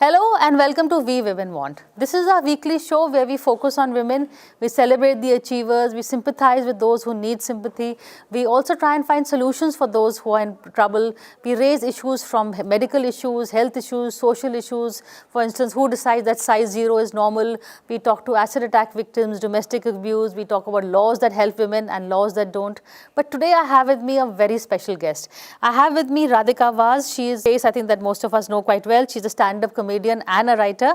Hello and welcome to We Women Want. This is our weekly show where we focus on women, we celebrate the achievers, we sympathize with those who need sympathy, we also try and find solutions for those who are in trouble, we raise issues from medical issues, health issues, social issues, for instance, who decides that size 0 is normal, we talk to acid attack victims, domestic abuse, we talk about laws that help women and laws that don't. But today I have with me a very special guest. I have with me Radhika Vaz. She is a face I think that most of us know quite well. She's a stand-up comedian and a writer,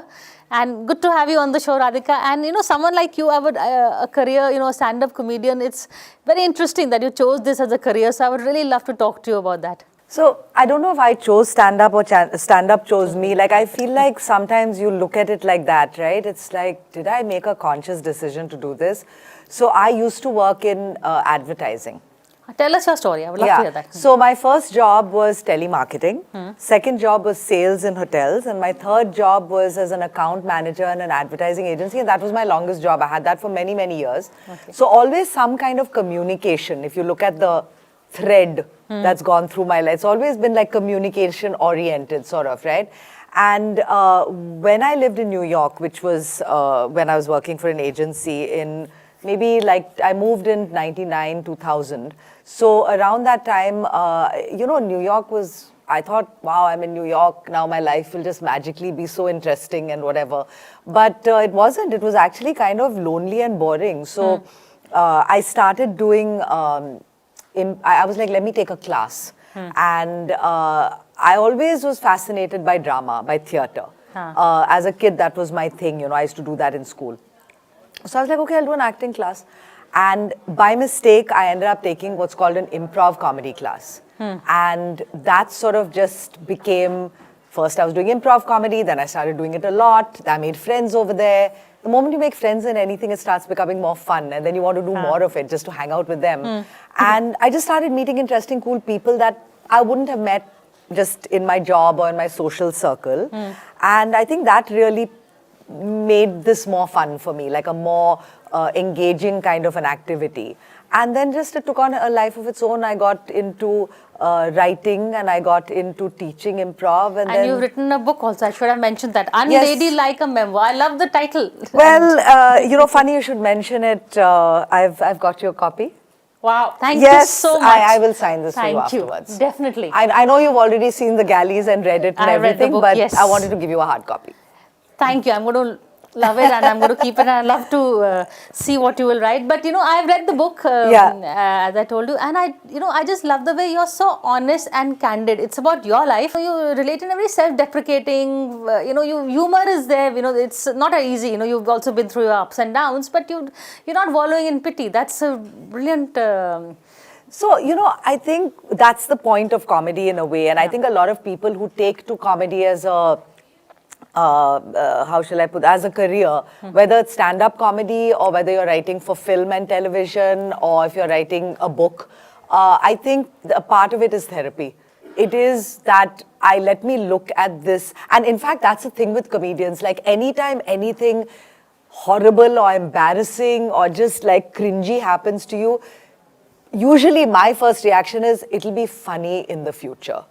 and good to have you on the show, Radhika. And someone like you, I would a career, a stand-up comedian. It's very interesting that you chose this as a career. So I would really love to talk to you about that. So I don't know if I chose stand-up or stand-up chose me. Like I feel like sometimes you look at it like that, right? It's like, did I make a conscious decision to do this? So I used to work in advertising. Tell us your story. I would love to hear that. So my first job was telemarketing. Second job was sales in hotels. And my third job was as an account manager in an advertising agency. And that was my longest job. I had that for many, many years. Okay. So always some kind of communication. If you look at the thread that's gone through my life, it's always been like communication oriented sort of, right? And when I lived in New York, which was when I was working for an agency in maybe like I moved in 99, 2000. So around that time, New York was, I thought, wow, I'm in New York. Now my life will just magically be so interesting and whatever. But it wasn't. It was actually kind of lonely and boring. So I started doing, I was like, let me take a class. And I always was fascinated by drama, by theater. As a kid, that was my thing. I used to do that in school. So I was like, okay, I'll do an acting class. And by mistake, I ended up taking what's called an improv comedy class. And that sort of just became, first I was doing improv comedy, then I started doing it a lot. I made friends over there. The moment you make friends in anything, it starts becoming more fun. And then you want to do more of it, just to hang out with them. And I just started meeting interesting, cool people that I wouldn't have met just in my job or in my social circle. And I think that really made this more fun for me, like a more engaging kind of an activity. And then just it took on a life of its own. I got into writing and I got into teaching improv. And then you've written a book also. I should have mentioned that. Unladylike a memoir. I love the title. Well, funny you should mention it. I've got your copy. Wow, thank you so much. I will sign this for you afterwards. Definitely. I know you've already seen the galleys and read it and everything, book, but yes. I wanted to give you a hard copy. Thank you. I'm going to love it and I'm going to keep it and I'd love to see what you will write. But, I've read the book, as I told you, and I just love the way you're so honest and candid. It's about your life. You relate in a very self-deprecating, humor is there, it's not easy, you've also been through your ups and downs, but you're not wallowing in pity. That's a brilliant... So, I think that's the point of comedy in a way. And I think a lot of people who take to comedy as a how shall I put, as a career, whether it's stand-up comedy or whether you're writing for film and television or if you're writing a book, I think a part of it is therapy. It is that let me look at this. And in fact, that's the thing with comedians. Like anytime anything horrible or embarrassing or just like cringy happens to you, usually my first reaction is, it'll be funny in the future.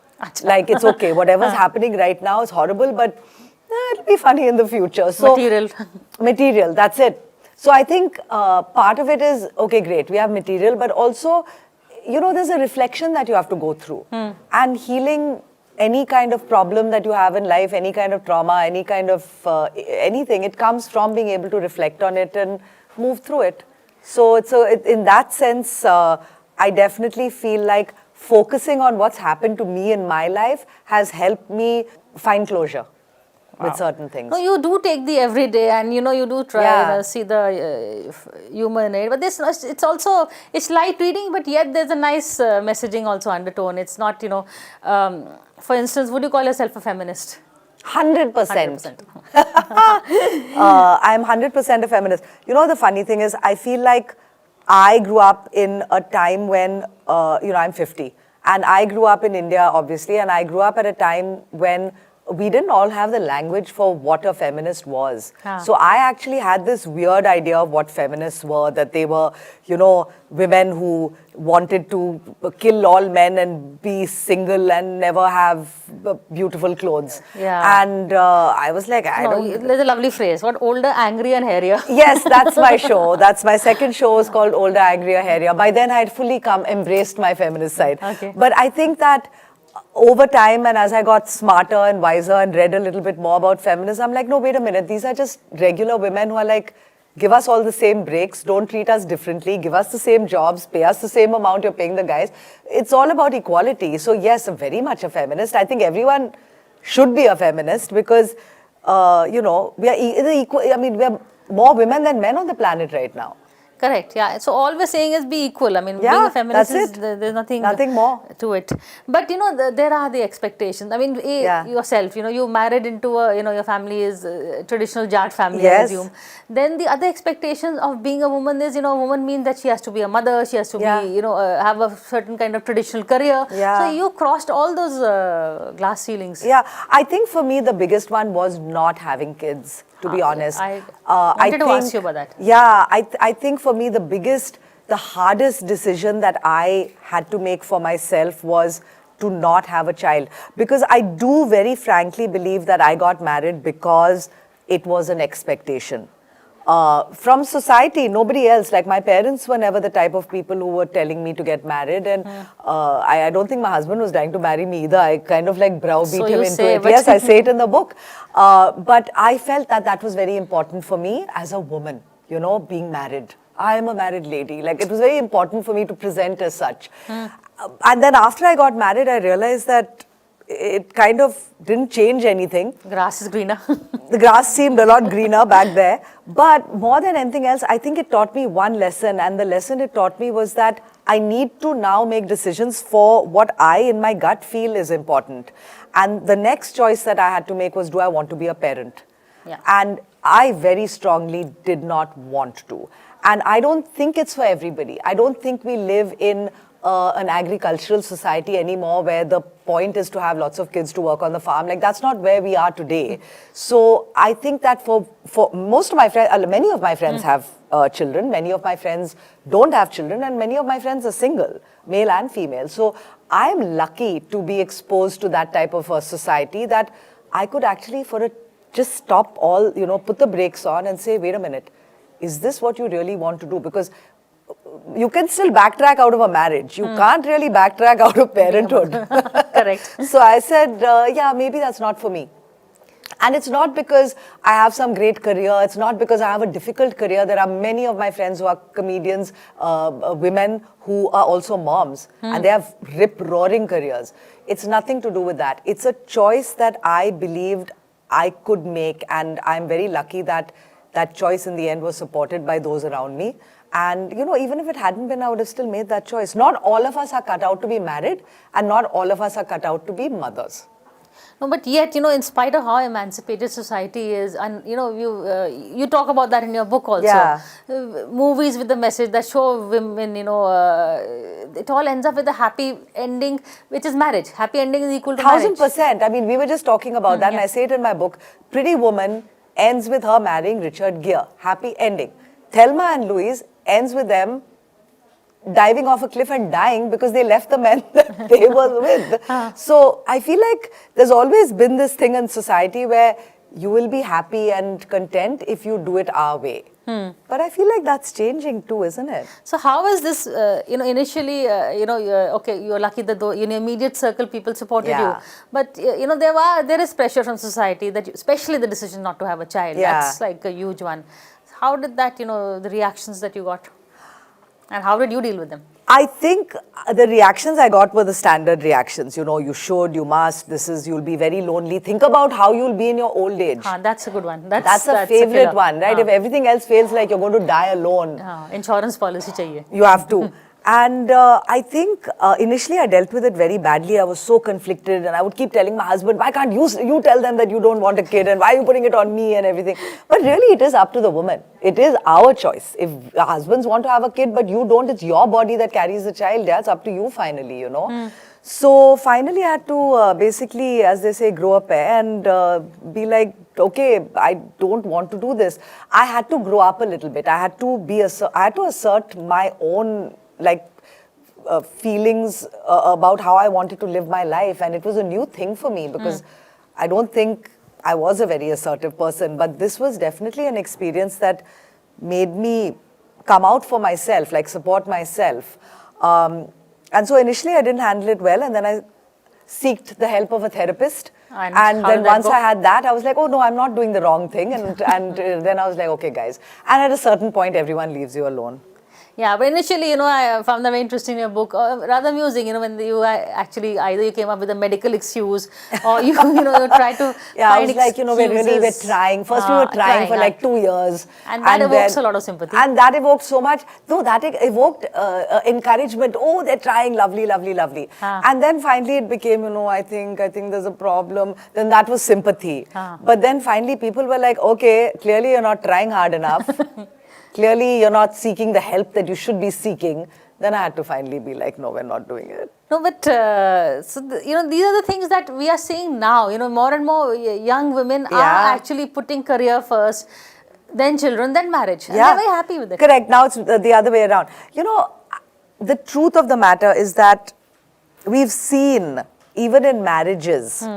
Like it's okay, whatever's happening right now is horrible, but it'll be funny in the future. So material, that's it. So I think part of it is, okay, great, we have material, but also, there's a reflection that you have to go through. And healing any kind of problem that you have in life, any kind of trauma, any kind of anything, it comes from being able to reflect on it and move through it. So in that sense, I definitely feel like focusing on what's happened to me in my life has helped me find closure. With certain things. No, you do take the everyday and you do try see the humor in it. But it's light reading, but yet there's a nice messaging also undertone. It's not, for instance, would you call yourself a feminist? 100%. I'm 100% a feminist. The funny thing is, I feel like I grew up in a time when, I'm 50. And I grew up in India, obviously, and I grew up at a time when we didn't all have the language for what a feminist was. Ah. So I actually had this weird idea of what feminists were, that they were, you know, women who wanted to kill all men and be single and never have beautiful clothes. Yeah. And I was like, There's a lovely phrase. What, older, angry and hairier? Yes, that's my show. That's my second show is called Older, Angrier, Hairier. By then I had fully embraced my feminist side. Okay. But I think that over time and as I got smarter and wiser and read a little bit more about feminism, I'm like, no, wait a minute. These are just regular women who are like, give us all the same breaks, don't treat us differently, give us the same jobs, pay us the same amount you're paying the guys. It's all about equality. So yes, I'm very much a feminist. I think everyone should be a feminist because, you know, we are equal. I mean, we are more women than men on the planet right now. Correct, yeah. So all we're saying is be equal. I mean, Yeah, being a feminist, that's it. there's nothing more to it. But, you know, there are the expectations. I mean, yourself, you know, you married into a, you know, your family is a traditional Jat family, Yes. I assume. Then the other expectations of being a woman is, you know, a woman means that she has to be a mother, she has to be, you know, have a certain kind of traditional career. Yeah. So you crossed all those glass ceilings. Yeah, I think for me the biggest one was not having kids, to be honest. I wanted to ask you about that. Yeah, I think for me the hardest decision that I had to make for myself was to not have a child. Because I do very frankly believe that I got married because it was an expectation. From society, nobody else. Like my parents were never the type of people who were telling me to get married, and I don't think my husband was trying to marry me either. I kind of like browbeat him into it. Yes, I say it in the book. But I felt that that was very important for me as a woman, you know, being married. I am a married lady. Like it was very important for me to present as such. And then after I got married, I realized that it kind of didn't change anything. Grass is greener. The grass seemed a lot greener back there. But more than anything else, I think it taught me one lesson. And the lesson it taught me was that I need to now make decisions for what I, in my gut, feel is important. And the next choice that I had to make was, do I want to be a parent? Yeah. And I very strongly did not want to. And I don't think it's for everybody. I don't think we live in an agricultural society anymore where the point is to have lots of kids to work on the farm. Like that's not where we are today. So I think that for most of my friends, many of my friends have children, many of my friends don't have children, and many of my friends are single, male and female. So I'm lucky to be exposed to that type of a society that I could actually just stop all, you know, put the brakes on and say, wait a minute, is this what you really want to do? Because you can still backtrack out of a marriage. You can't really backtrack out of parenthood. Correct. So I said, yeah, maybe that's not for me. And it's not because I have some great career. It's not because I have a difficult career. There are many of my friends who are comedians, women who are also moms. And they have rip-roaring careers. It's nothing to do with that. It's a choice that I believed I could make. And I'm very lucky that that choice in the end was supported by those around me. And, you know, even if it hadn't been, I would have still made that choice. Not all of us are cut out to be married, and not all of us are cut out to be mothers. No, but yet, you know, in spite of how emancipated society is, and, you know, you talk about that in your book also. Yeah. Movies with the message that show women, you know, it all ends up with a happy ending, which is marriage. Happy ending is equal to marriage. 1000%. I mean, we were just talking about that, and I say it in my book. Pretty Woman ends with her marrying Richard Gere. Happy ending. Thelma and Louise ends with them diving off a cliff and dying because they left the men that they were with. So I feel like there's always been this thing in society where you will be happy and content if you do it our way. But I feel like that's changing too, isn't it? So how is this, you know, initially, you know, okay, you're lucky that in your immediate circle people supported you. But, you know, there is pressure from society, that especially the decision not to have a child. That's like a huge one. How did that, you know, the reactions that you got? And how did you deal with them? I think the reactions I got were the standard reactions. You know, you should, you must, you'll be very lonely. Think about how you'll be in your old age. That's a good one. That's a favorite one, right? If everything else fails, like you're going to die alone. Insurance policy chahiye. You have to. And I think initially I dealt with it very badly. I was so conflicted, and I would keep telling my husband, why can't you tell them that you don't want a kid, and why are you putting it on me and everything? But really it is up to the woman. It is our choice. If husbands want to have a kid but you don't, it's your body that carries the child. That's up to you finally, you know. So finally I had to basically, as they say, grow a pair and be like, okay, I don't want to do this. I had to grow up a little bit. I had to assert my own feelings about how I wanted to live my life, and it was a new thing for me because I don't think I was a very assertive person, but this was definitely an experience that made me come out for myself, like support myself. And so initially I didn't handle it well, and then I sought the help of a therapist. And then once I had that, I was like, oh no, I'm not doing the wrong thing. And then I was like, okay guys. And at a certain point, everyone leaves you alone. Yeah, but initially, you know, I found that very interesting in your book, rather amusing, you know, when you actually either you came up with a medical excuse or you tried to yeah, find I was like, you know, we're trying. First we were trying for like 2 years. And that evokes a lot of sympathy. And that evoked so much. No, that evoked encouragement. Oh, they're trying. Lovely, lovely, lovely. And then finally it became, you know, I think there's a problem. Then that was sympathy. But then finally people were like, okay, clearly you're not trying hard enough. Clearly, you're not seeking the help that you should be seeking. Then I had to finally be like, no, we're not doing it. No, but you know, these are the things that we are seeing now. You know, more and more young women are actually putting career first, then children, then marriage. And they're very happy with it. Correct. Now it's the other way around. You know, the truth of the matter is that we've seen, even in marriages,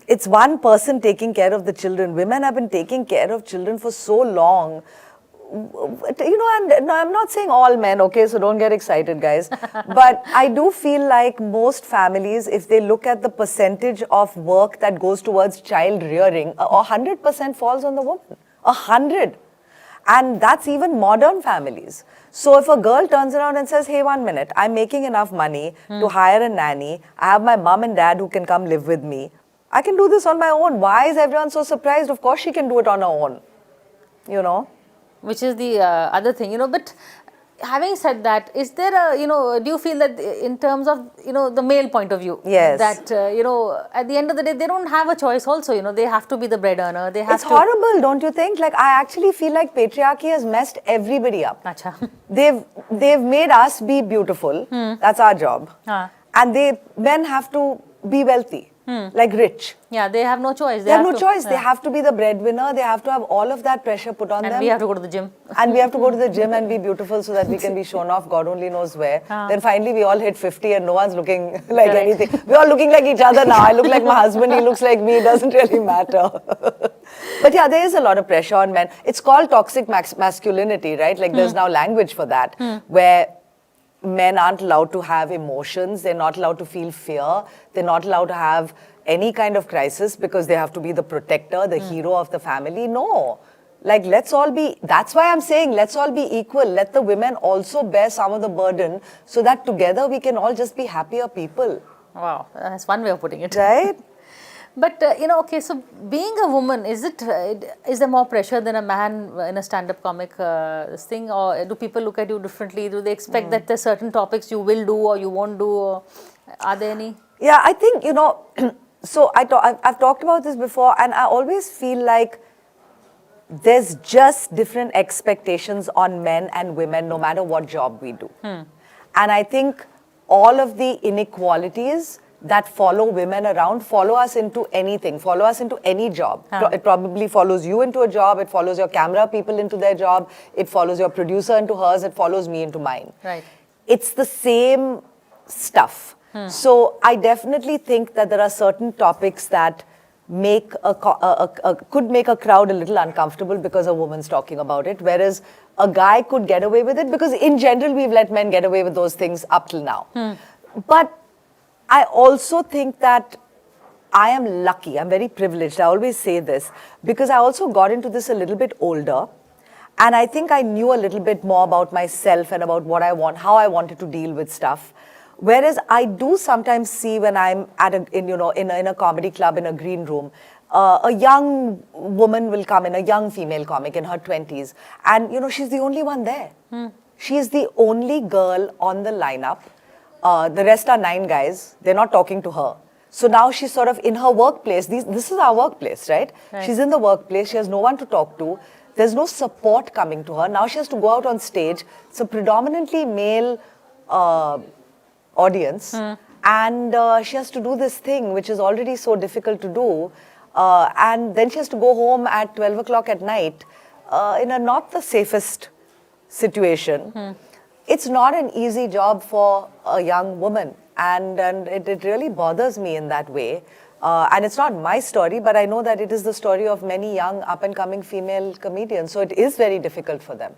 it's one person taking care of the children. Women have been taking care of children for so long. You know, and I'm not saying all men, okay, so don't get excited, guys. But I do feel like most families, if they look at the percentage of work that goes towards child rearing, 100% falls on the woman. 100. And that's even modern families. So if a girl turns around and says, hey, 1 minute, I'm making enough money to hire a nanny, I have my mom and dad who can come live with me, I can do this on my own. Why is everyone so surprised? Of course she can do it on her own, you know. Which is the other thing, you know, but having said that, is there a, you know, do you feel that in terms of, you know, the male point of view, that, you know, at the end of the day, they don't have a choice also, you know, they have to be the bread earner, they have It's horrible, don't you think? Like, I actually feel like patriarchy has messed everybody up. Acha. They've made us be beautiful, that's our job. And men have to be wealthy. Like rich. Yeah, they have no choice. They have no choice. They have to be the breadwinner. They have to have all of that pressure put on them. And we have to go to the gym. And we have to go to the gym and be beautiful so that we can be shown off, God only knows where. Then finally we all hit 50 and no one's looking like anything. We're all looking like each other now. I look like my husband, he looks like me. It doesn't really matter. But yeah, there is a lot of pressure on men. It's called toxic masculinity, right? Like there's now language for that, where men aren't allowed to have emotions, they're not allowed to feel fear, they're not allowed to have any kind of crisis because they have to be the protector, the hero of the family. No. Like, let's all be, that's why I'm saying, let's all be equal. Let the women also bear some of the burden so that together we can all just be happier people. Wow, that's one way of putting it. Right? But, you know, okay, so being a woman, is there more pressure than a man in a stand-up comic this thing? Or do people look at you differently? Do they expect that there's certain topics you will do or you won't do? Or are there any? Yeah, I think, you know, so I've talked about this before, and I always feel like there's just different expectations on men and women no matter what job we do. And I think all of the inequalities that follow women around follow us into anything, follow us into any job. It probably follows you into a job, it follows your camera people into their job, it follows your producer into hers, it follows me into mine. Right. It's the same stuff. So I definitely think that there are certain topics that make could make a crowd a little uncomfortable because a woman's talking about it, whereas a guy could get away with it because in general we've let men get away with those things up till now. But I also think that I am lucky, I'm very privileged, I always say this, because I also got into this a little bit older, and I think I knew a little bit more about myself and about what I want, how I wanted to deal with stuff. Whereas I do sometimes see when I'm at in a comedy club in a green room, a young woman will come in, a young female comic in her 20s, and she's the only one there. She's the only girl on the lineup. The rest are 9 guys. They're not talking to her. So now she's sort of in her workplace. This is our workplace, right? She's in the workplace. She has no one to talk to. There's no support coming to her. Now she has to go out on stage. It's a predominantly male audience. And she has to do this thing, which is already so difficult to do. And then she has to go home at 12 o'clock at night in a not the safest situation. It's not an easy job for a young woman. And it really bothers me in that way. And it's not my story, but I know that it is the story of many young up-and-coming female comedians. So it is very difficult for them.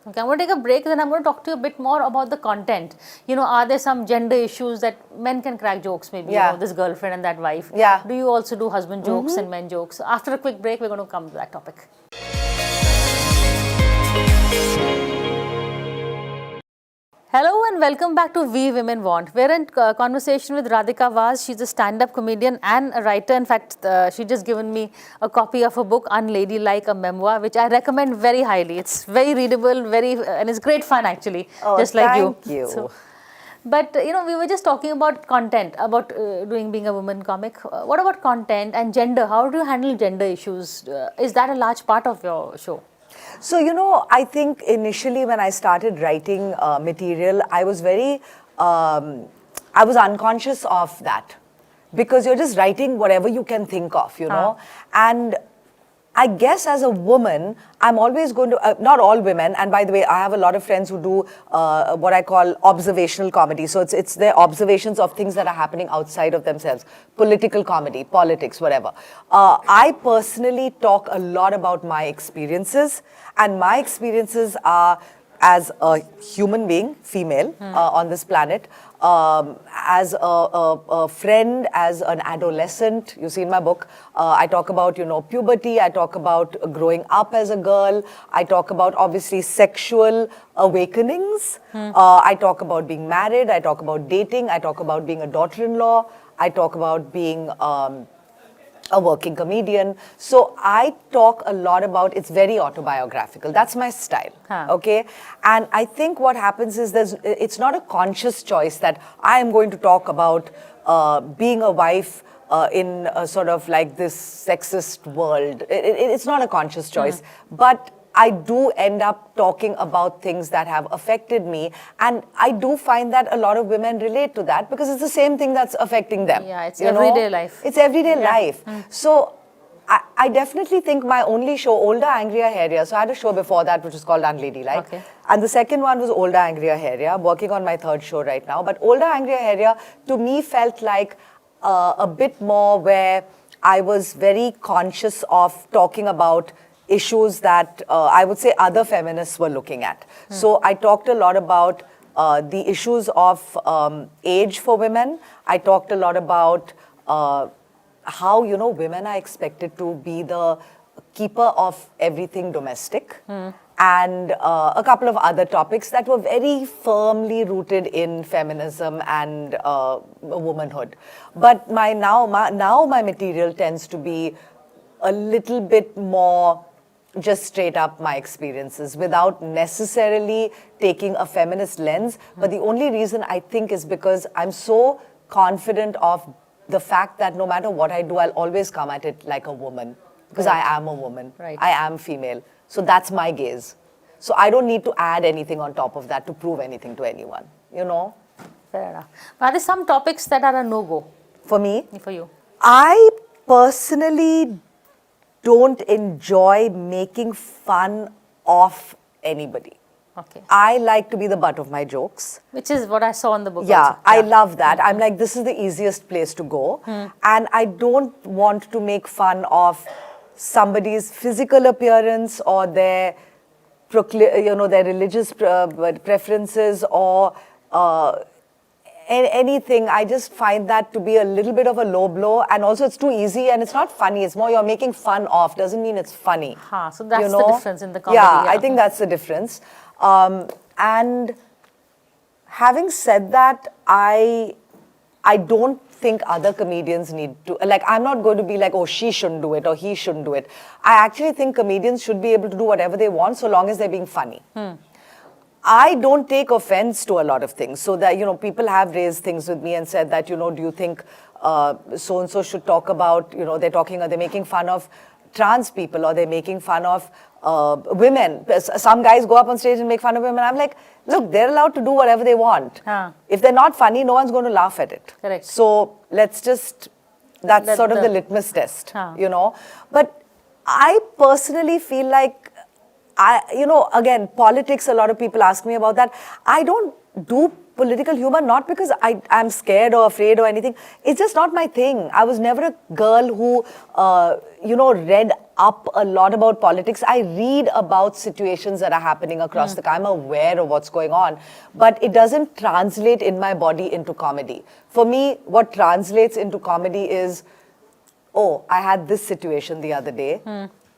Okay, I'm going to take a break, then I'm going to talk to you a bit more about the content. You know, are there some gender issues that men can crack jokes, maybe, you know, this girlfriend and that wife? Yeah. Do you also do husband jokes and men jokes? After a quick break, we're going to come to that topic. Hello and welcome back to We Women Want. We're in conversation with Radhika Vaz. She's a stand-up comedian and a writer. In fact, she just given me a copy of her book, Unladylike, a memoir, which I recommend very highly. It's very readable, and it's great fun actually, just like you. Thank you. So, but you know, we were just talking about content, about being a woman comic. What about content and gender? How do you handle gender issues? Is that a large part of your show? So, you know, I think initially when I started writing material, I was I was unconscious of that because you're just writing whatever you can think of, you know. And I guess as a woman, I'm always going to, not all women, and by the way, I have a lot of friends who do what I call observational comedy. So it's their observations of things that are happening outside of themselves. Political comedy, politics, whatever. I personally talk a lot about my experiences, and my experiences are as a human being, female, on this planet, as a friend, as an adolescent. You see in my book, I talk about, you know, puberty, I talk about growing up as a girl, I talk about obviously sexual awakenings, I talk about being married, I talk about dating, I talk about being a daughter-in-law, I talk about being a working comedian. So I talk a lot about, it's very autobiographical. That's my style, okay? And I think what happens is it's not a conscious choice that I am going to talk about being a wife in a sort of like this sexist world. It's not a conscious choice, but I do end up talking about things that have affected me, and I do find that a lot of women relate to that because it's the same thing that's affecting them. Yeah, it's everyday life. It's everyday life. So I definitely think my only show, Older, Angrier, Hairier, so I had a show before that which was called Unladylike. Okay. And the second one was Older, Angrier, Hairier. I'm working on my third show right now. But Older, Angrier, Hairier to me felt like a bit more where I was very conscious of talking about issues that I would say other feminists were looking at. So I talked a lot about the issues of age for women. I talked a lot about how, you know, women are expected to be the keeper of everything domestic. And a couple of other topics that were very firmly rooted in feminism and womanhood. But now my material tends to be a little bit more just straight up my experiences without necessarily taking a feminist lens. But the only reason I think is because I'm so confident of the fact that no matter what I do, I'll always come at it like a woman. Because I am a woman. I am female. So that's my gaze. So I don't need to add anything on top of that to prove anything to anyone, you know? Fair enough. Are there some topics that are a no-go? For me? For you? I personally don't enjoy making fun of anybody. Okay. I like to be the butt of my jokes. Which is what I saw in the book. Yeah, also. I love that. I'm like, this is the easiest place to go. And I don't want to make fun of somebody's physical appearance or their, their religious preferences or anything. I just find that to be a little bit of a low blow, and also it's too easy and it's not funny. It's more you're making fun of, doesn't mean it's funny. So that's the difference in the comedy. Yeah, I think that's the difference. And having said that, I don't think other comedians need to, like, I'm not going to be like, oh, she shouldn't do it or he shouldn't do it. I actually think comedians should be able to do whatever they want so long as they're being funny. I don't take offense to a lot of things. So that, people have raised things with me and said that, do you think so-and-so should talk about, they're making fun of trans people, or they're making fun of women. Some guys go up on stage and make fun of women. I'm like, look, they're allowed to do whatever they want. If they're not funny, no one's going to laugh at it. Correct. So let's just, that's sort of the litmus test, But I personally feel like, again, politics, a lot of people ask me about that. I don't do political humor, not because I'm scared or afraid or anything. It's just not my thing. I was never a girl who, read up a lot about politics. I read about situations that are happening across the country. I'm aware of what's going on, but it doesn't translate in my body into comedy. For me, what translates into comedy is, oh, I had this situation the other day.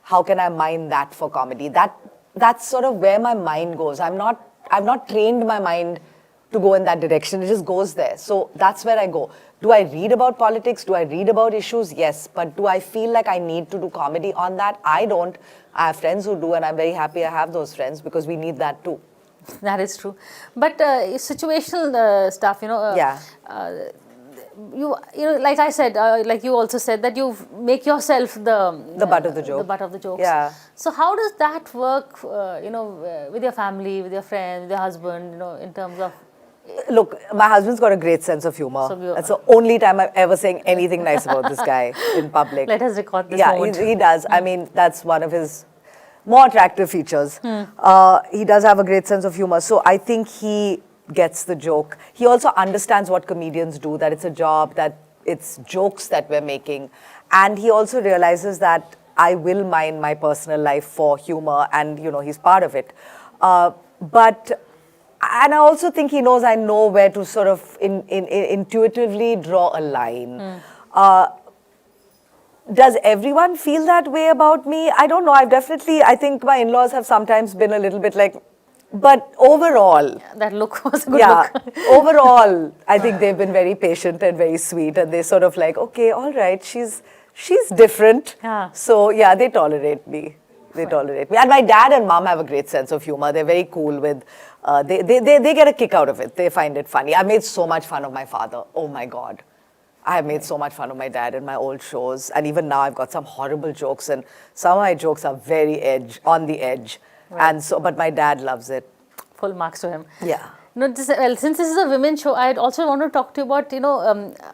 How can I mine that for comedy? That's sort of where my mind goes. I've not trained my mind to go in that direction. It just goes there. So that's where I go. Do I read about politics? Do I read about issues? Yes. But do I feel like I need to do comedy on that? I don't. I have friends who do, and I'm very happy I have those friends, because we need that too. That is true. But situational stuff, you like I said, like you also said, that you make yourself the butt of the joke. The butt of the jokes. Yeah. So how does that work, with your family, with your friends, with your husband, in terms of... Look, my husband's got a great sense of humor. So that's the only time I'm ever saying anything nice about this guy in public. Let us record this moment. Yeah, he does. I mean, that's one of his more attractive features. He does have a great sense of humor. So I think he gets the joke. He also understands what comedians do, that it's a job, that it's jokes that we're making. And he also realizes that I will mind my personal life for humor, and, he's part of it. And I also think he knows I know where to sort of intuitively draw a line. Does everyone feel that way about me? I don't know. I think my in-laws have sometimes been a little bit like, but overall... That look was a good look. Overall, I think they've been very patient and very sweet, and they sort of like, okay, all right, she's different. So, they tolerate me. They tolerate me. And my dad and mom have a great sense of humor. They're very cool with... They get a kick out of it. They find it funny. I made so much fun of my father. Oh, my God. I have made so much fun of my dad in my old shows. And even now, I've got some horrible jokes. And some of my jokes are very on the edge. Right. And so, but my dad loves it. Full marks to him. Yeah. Since this is a women's show, I'd also want to talk to you about,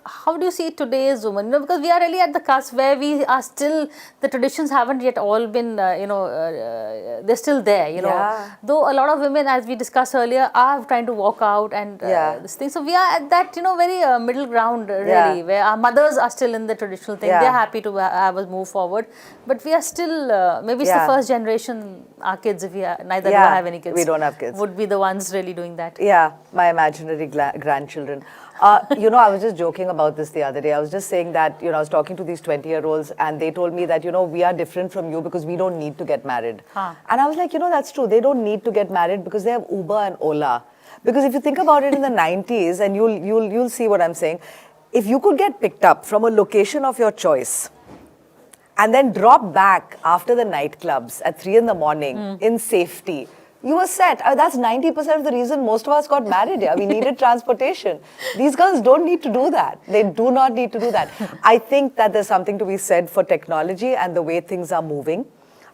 how do you see today's women? Because we are really at the cusp where we are still, the traditions haven't yet all been, they're still there, Yeah. Though a lot of women, as we discussed earlier, are trying to walk out and this thing. So we are at that, very middle ground, really, where our mothers are still in the traditional thing. They're happy to have us move forward. But we are still, maybe it's the first generation, our kids, if we are, neither do I have any kids. We don't have kids. Would be the ones really doing that. Yeah, my imaginary grandchildren. I was just joking about this the other day. I was just saying that, I was talking to these 20-year-olds, and they told me that, we are different from you because we don't need to get married. And I was like, that's true. They don't need to get married because they have Uber and Ola. Because if you think about it in the 90s, and you'll see what I'm saying, if you could get picked up from a location of your choice and then drop back after the nightclubs at 3 in the morning in safety, you were set. That's 90% of the reason most of us got married here. We needed transportation. These girls don't need to do that. They do not need to do that. I think that there's something to be said for technology and the way things are moving.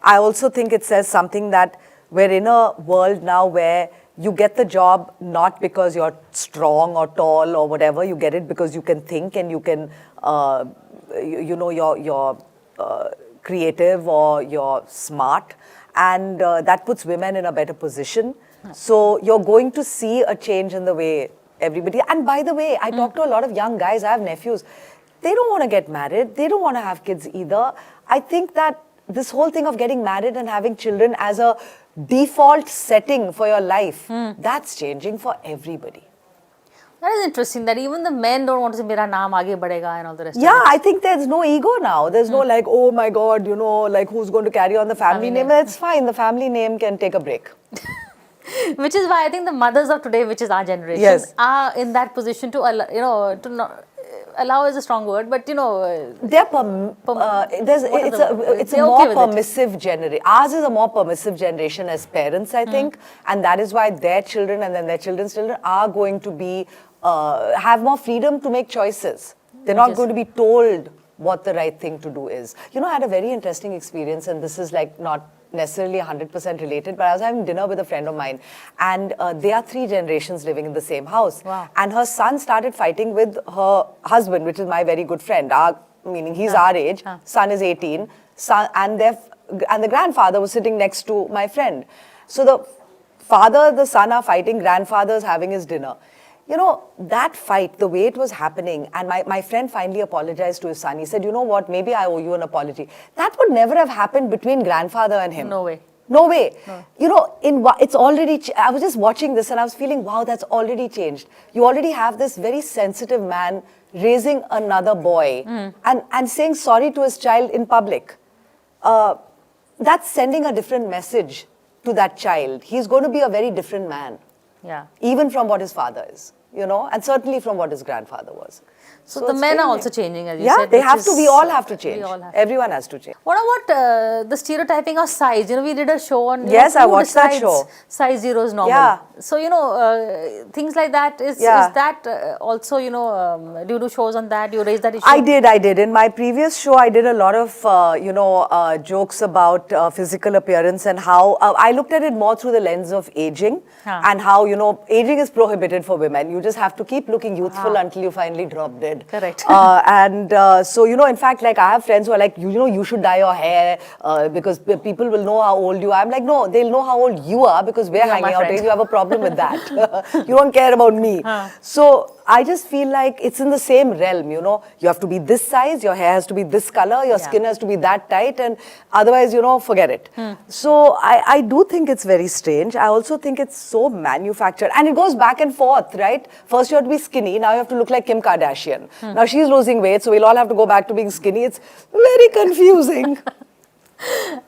I also think it says something that we're in a world now where you get the job not because you're strong or tall or whatever. You get it because you can think, and you can, you're creative, or you're smart. And that puts women in a better position. So you're going to see a change in the way everybody... And by the way, I talk to a lot of young guys. I have nephews. They don't want to get married. They don't want to have kids either. I think that this whole thing of getting married and having children as a default setting for your life, that's changing for everybody. That is interesting, that even the men don't want to say, "Mera naam aage badhega," and all the rest Yeah, of it. I think there's no ego now. There's no like, oh my God, like who's going to carry on the family name? That's fine. The family name can take a break. Which is why I think the mothers of today, which is our generation, are in that position to, allow is a strong word, but They're it's a they're more okay with it. permissive generation. Ours is a more permissive generation as parents, I think, and that is why their children and then their children's children are going to be have more freedom to make choices. They're not going to be told what the right thing to do is. I had a very interesting experience, and this is like not necessarily 100% related, but I was having dinner with a friend of mine, and they are 3 generations living in the same house. Wow. And her son started fighting with her husband, which is my very good friend, meaning he's our age, son is 18, and the grandfather was sitting next to my friend. So the father, the son are fighting, grandfather's having his dinner. That fight, the way it was happening, and my friend finally apologized to his son. He said, you know what, maybe I owe you an apology. That would never have happened between grandfather and him. No way. No way. No. It's already, I was just watching this and I was feeling, wow, that's already changed. You already have this very sensitive man raising another boy and saying sorry to his child in public. That's sending a different message to that child. He's going to be a very different man. Yeah. Even from what his father is, and certainly from what his grandfather was. So the men are also changing, as you yeah, said. they have to. We all have to change. Everyone has to change. What about the stereotyping of size? We did a show on. Yes, I watched that show. Size 0 is normal. Yeah. So things like that is that also do you do shows on that? Do you raise that issue? I did. In my previous show, I did a lot of jokes about physical appearance and how I looked at it more through the lens of aging and how aging is prohibited for women. You just have to keep looking youthful until you finally drop dead. Correct. So in fact, like I have friends who are like, you should dye your hair because people will know how old you are. I'm like, no, they'll know how old you are because we're hanging out together. You have a problem with that. You don't care about me. So I just feel like it's in the same realm, You have to be this size, your hair has to be this color, your skin has to be that tight, and otherwise, forget it. So I do think it's very strange. I also think it's so manufactured. And it goes back and forth, right? First you have to be skinny, now you have to look like Kim Kardashian. Now she's losing weight, so we'll all have to go back to being skinny. It's very confusing.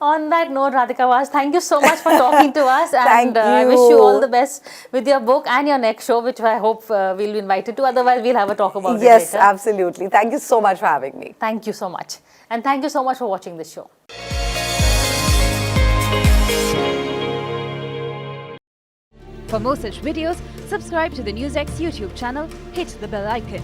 On that note, Radhika Vas, thank you so much for talking to us. Thank and I wish you all the best with your book and your next show, which I hope we'll be invited to. Otherwise, we'll have a talk about it later. Yes, absolutely. Thank you so much for having me. Thank you so much. And thank you so much for watching this show. For more such videos, subscribe to the NewsX YouTube channel, hit the bell icon.